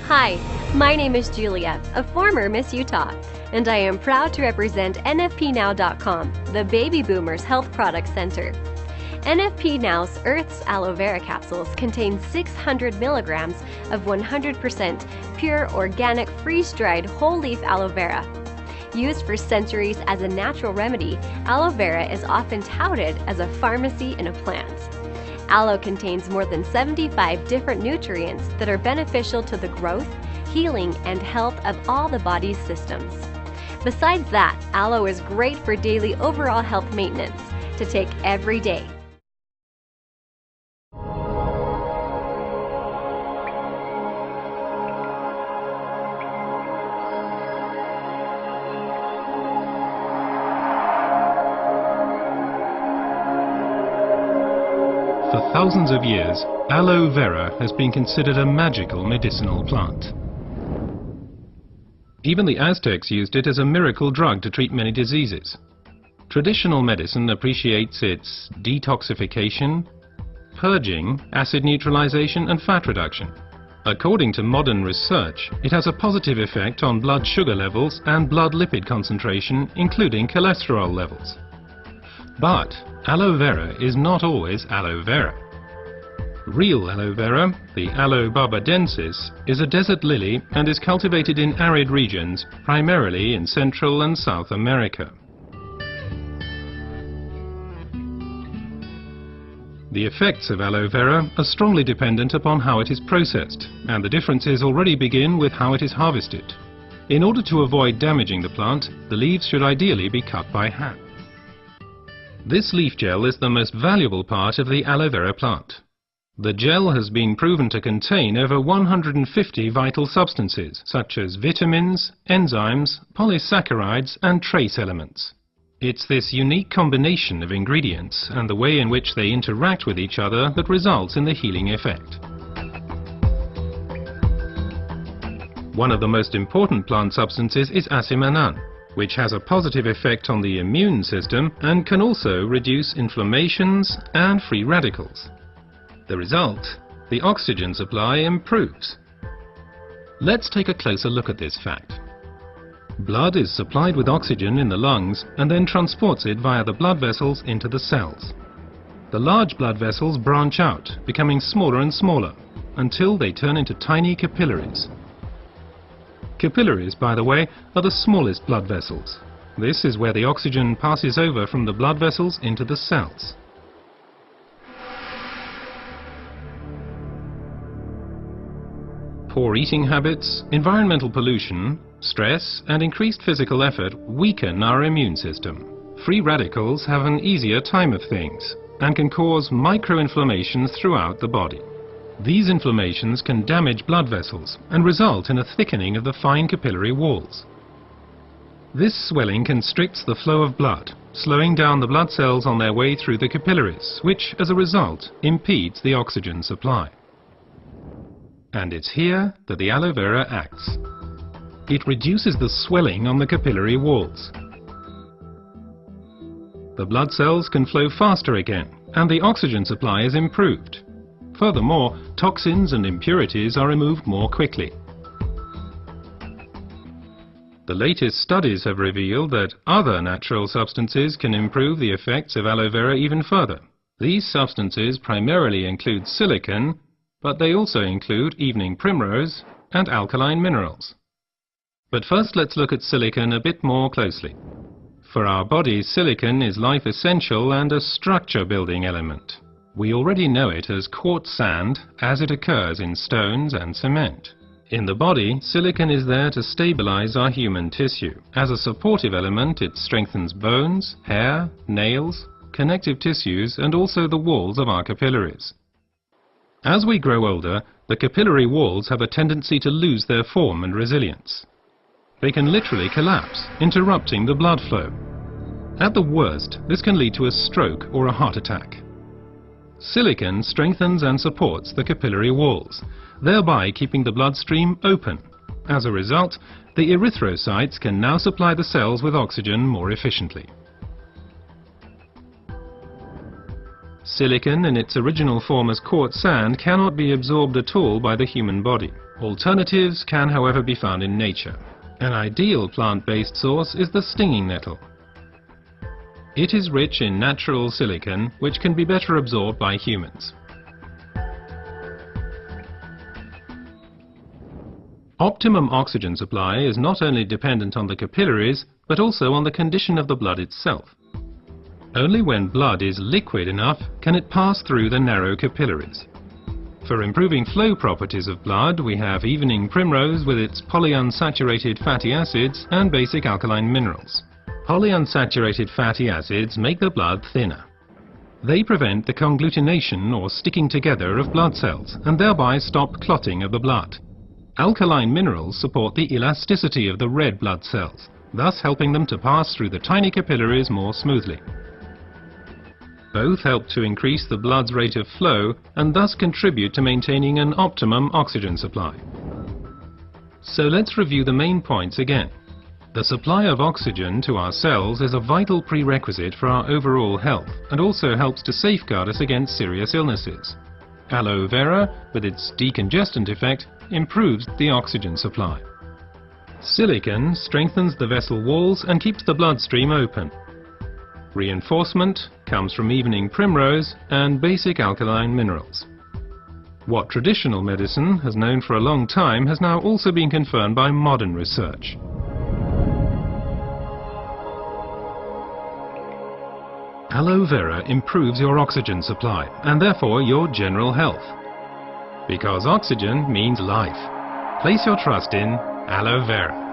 Hi, my name is Julia, a former Miss Utah, and I am proud to represent NFPNow.com, the Baby Boomers Health Product Center. NFP Now's Earth's aloe vera capsules contain 600 milligrams of 100% pure, organic, freeze-dried whole-leaf aloe vera. Used for centuries as a natural remedy, aloe vera is often touted as a pharmacy in a plant. Aloe contains more than 75 different nutrients that are beneficial to the growth, healing, and health of all the body's systems. Besides that, aloe is great for daily overall health maintenance to take every day. For thousands of years, aloe vera has been considered a magical medicinal plant. Even the Aztecs used it as a miracle drug to treat many diseases. Traditional medicine appreciates its detoxification, purging, acid neutralization, and fat reduction. According to modern research, it has a positive effect on blood sugar levels and blood lipid concentration, including cholesterol levels. But aloe vera is not always aloe vera. Real aloe vera, the Aloe barbadensis, is a desert lily and is cultivated in arid regions, primarily in Central and South America. The effects of aloe vera are strongly dependent upon how it is processed, and the differences already begin with how it is harvested. In order to avoid damaging the plant, the leaves should ideally be cut by hand. This leaf gel is the most valuable part of the aloe vera plant. The gel has been proven to contain over 150 vital substances, such as vitamins, enzymes, polysaccharides, and trace elements. It's this unique combination of ingredients and the way in which they interact with each other that results in the healing effect. One of the most important plant substances is asiminan, which has a positive effect on the immune system and can also reduce inflammations and free radicals. The result, the oxygen supply improves. Let's take a closer look at this fact. Blood is supplied with oxygen in the lungs and then transports it via the blood vessels into the cells. The large blood vessels branch out, becoming smaller and smaller, until they turn into tiny capillaries. Capillaries, by the way, are the smallest blood vessels. This is where the oxygen passes over from the blood vessels into the cells. Poor eating habits, environmental pollution, stress, and increased physical effort weaken our immune system. Free radicals have an easier time of things and can cause microinflammations throughout the body. These inflammations can damage blood vessels and result in a thickening of the fine capillary walls. This swelling constricts the flow of blood, slowing down the blood cells on their way through the capillaries, which, as a result, impedes the oxygen supply. And it's here that the aloe vera acts. It reduces the swelling on the capillary walls. The blood cells can flow faster again, and the oxygen supply is improved. Furthermore, toxins and impurities are removed more quickly. The latest studies have revealed that other natural substances can improve the effects of aloe vera even further. These substances primarily include silicon, but they also include evening primrose and alkaline minerals. But first, let's look at silicon a bit more closely. For our bodies, silicon is life essential and a structure-building element. We already know it as quartz sand, as it occurs in stones and cement. In the body, silicon is there to stabilize our human tissue. As a supportive element, it strengthens bones, hair, nails, connective tissues, and also the walls of our capillaries. As we grow older, the capillary walls have a tendency to lose their form and resilience. They can literally collapse, interrupting the blood flow. At the worst, this can lead to a stroke or a heart attack. Silicon strengthens and supports the capillary walls, thereby keeping the bloodstream open. As a result, the erythrocytes can now supply the cells with oxygen more efficiently. Silicon in its original form as quartz sand cannot be absorbed at all by the human body. Alternatives can, however, be found in nature. An ideal plant-based source is the stinging nettle. It is rich in natural silicon, which can be better absorbed by humans. Optimum oxygen supply is not only dependent on the capillaries, but also on the condition of the blood itself. Only when blood is liquid enough can it pass through the narrow capillaries. For improving flow properties of blood, we have evening primrose with its polyunsaturated fatty acids and basic alkaline minerals. Polyunsaturated fatty acids make the blood thinner. They prevent the congglutination or sticking together of blood cells and thereby stop clotting of the blood. Alkaline minerals support the elasticity of the red blood cells, thus helping them to pass through the tiny capillaries more smoothly. Both help to increase the blood's rate of flow and thus contribute to maintaining an optimum oxygen supply. So let's review the main points again. The supply of oxygen to our cells is a vital prerequisite for our overall health and also helps to safeguard us against serious illnesses. Aloe vera, with its decongestant effect, improves the oxygen supply. Silicon strengthens the vessel walls and keeps the bloodstream open. Reinforcement comes from evening primrose and basic alkaline minerals. What traditional medicine has known for a long time has now also been confirmed by modern research. Aloe vera improves your oxygen supply and therefore your general health. Because oxygen means life. Place your trust in aloe vera.